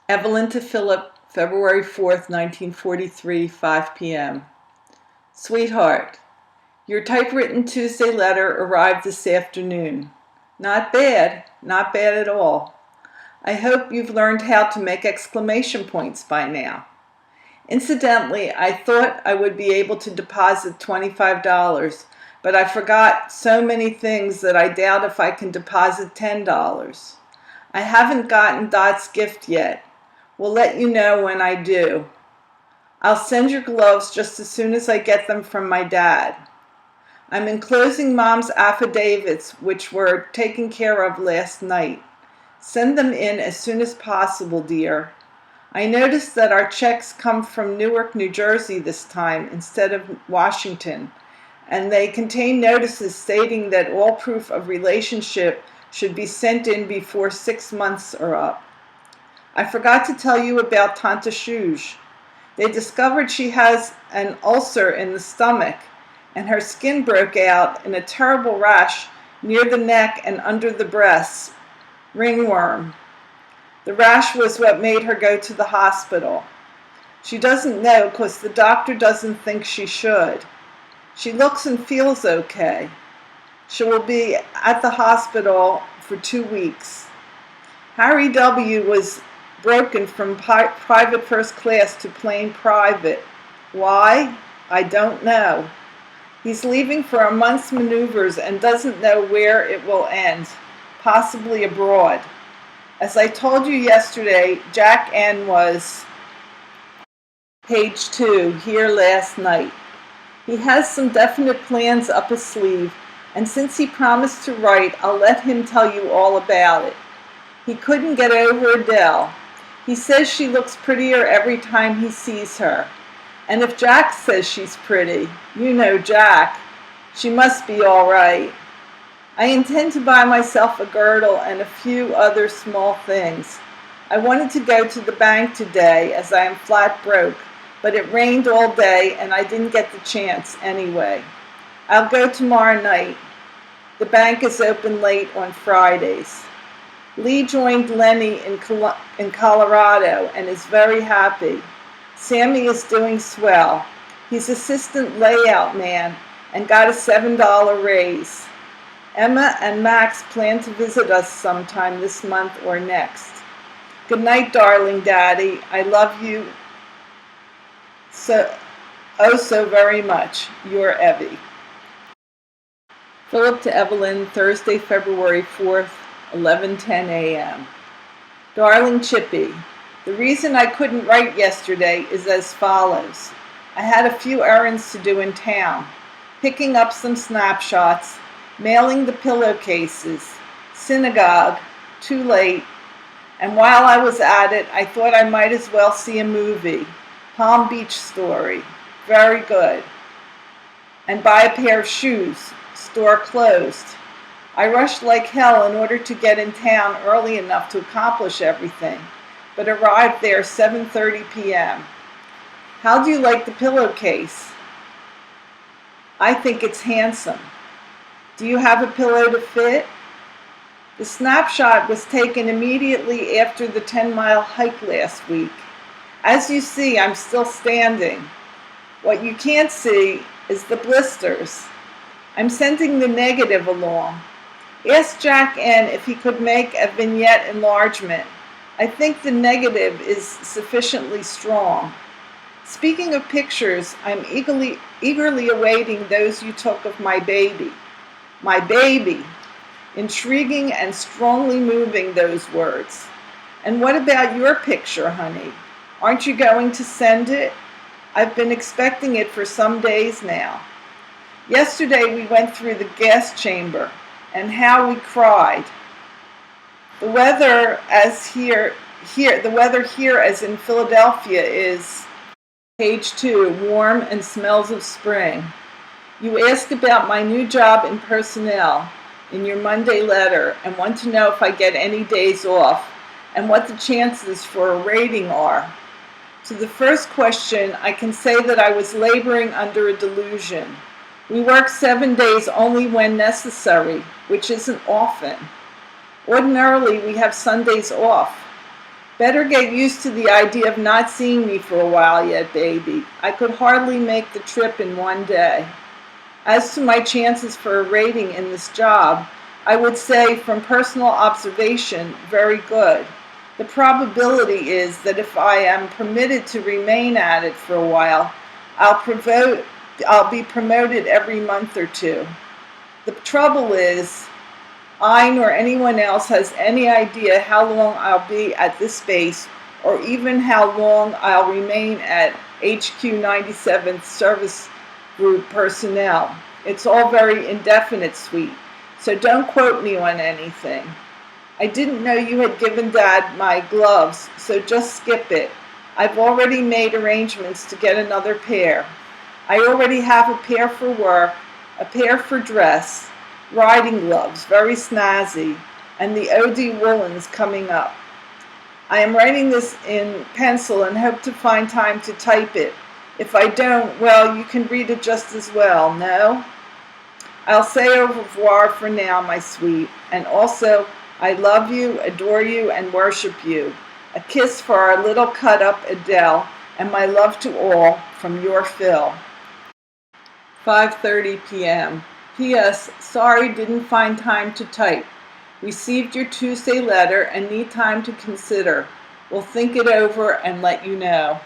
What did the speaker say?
Evelyn to Philip, February 4th, 1943, 5 p.m. Sweetheart, your typewritten Tuesday letter arrived this afternoon. Not bad at all. I hope you've learned how to make exclamation points by now. Incidentally, I thought I would be able to deposit $25, but I forgot so many things that I doubt if I can deposit $10. I haven't gotten Dot's gift yet. We'll let you know when I do. I'll send your gloves just as soon as I get them from my dad. I'm enclosing Mom's affidavits, which were taken care of last night. Send them in as soon as possible, dear. I noticed that our checks come from Newark, New Jersey this time instead of Washington, and they contain notices stating that all proof of relationship should be sent in before 6 months are up. I forgot to tell you about Tante Shuge. They discovered she has an ulcer in the stomach, and her skin broke out in a terrible rash near the neck and under the breasts, ringworm. The rash was what made her go to the hospital. She doesn't know because the doctor doesn't think she should. She looks and feels okay. She will be at the hospital for 2 weeks. Harry W. was broken from private first class to plain private. Why? I don't know. He's leaving for a month's maneuvers and doesn't know where it will end, possibly abroad. As I told you yesterday, Jack N. was page 2 here last night. He has some definite plans up his sleeve, and since he promised to write, I'll let him tell you all about it. He couldn't get over Adele. He says she looks prettier every time he sees her. And if Jack says she's pretty, you know Jack, she must be all right. I intend to buy myself a girdle and a few other small things. I wanted to go to the bank today as I am flat broke, but it rained all day and I didn't get the chance anyway. I'll go tomorrow night. The bank is open late on Fridays. Lee joined Lenny in Colorado and is very happy. Sammy is doing swell. He's assistant layout man and got a $7 raise. Emma and Max plan to visit us sometime this month or next. Good night, darling Daddy. I love you so very much. Your Evie. Philip to Evelyn, Thursday, February 4th, 11:10 a.m. Darling Chippy, the reason I couldn't write yesterday is as follows. I had a few errands to do in town, picking up some snapshots, mailing the pillowcases, synagogue, too late, and while I was at it, I thought I might as well see a movie, Palm Beach Story, very good, and buy a pair of shoes, store closed. I rushed like hell in order to get in town early enough to accomplish everything, but arrived there 7:30 p.m. How do you like the pillowcase? I think it's handsome. Do you have a pillow to fit? The snapshot was taken immediately after the 10-mile hike last week. As you see, I'm still standing. What you can't see is the blisters. I'm sending the negative along. Ask Jack N. if he could make a vignette enlargement. I think the negative is sufficiently strong. Speaking of pictures, I'm eagerly awaiting those you took of my baby. My baby. Intriguing and strongly moving, those words. And what about your picture, honey? Aren't you going to send it? I've been expecting it for some days now. Yesterday we went through the gas chamber, and how we cried. The weather here as in Philadelphia is, page 2, warm and smells of spring. You asked about my new job in personnel in your Monday letter and want to know if I get any days off and what the chances for a rating are. To the first question, I can say that I was laboring under a delusion. We work 7 days only when necessary, which isn't often. Ordinarily, we have Sundays off. Better get used to the idea of not seeing me for a while yet, baby. I could hardly make the trip in one day. As to my chances for a rating in this job, I would say from personal observation, very good. The probability is that if I am permitted to remain at it for a while, I'll be promoted every month or two. The trouble is, I nor anyone else has any idea how long I'll be at this base or even how long I'll remain at HQ 97th Service Group personnel. It's all very indefinite, sweet, so don't quote me on anything. I didn't know you had given Dad my gloves, so just skip it. I've already made arrangements to get another pair. I already have a pair for work, a pair for dress, riding gloves, very snazzy, and the OD woolens coming up. I am writing this in pencil and hope to find time to type it. If I don't, well, you can read it just as well, no? I'll say au revoir for now, my sweet, and also I love you, adore you, and worship you. A kiss for our little cut-up Adele, and my love to all, from your Phil. 5:30 p.m. P.S. Sorry, didn't find time to type. Received your Tuesday letter and need time to consider. We'll think it over and let you know.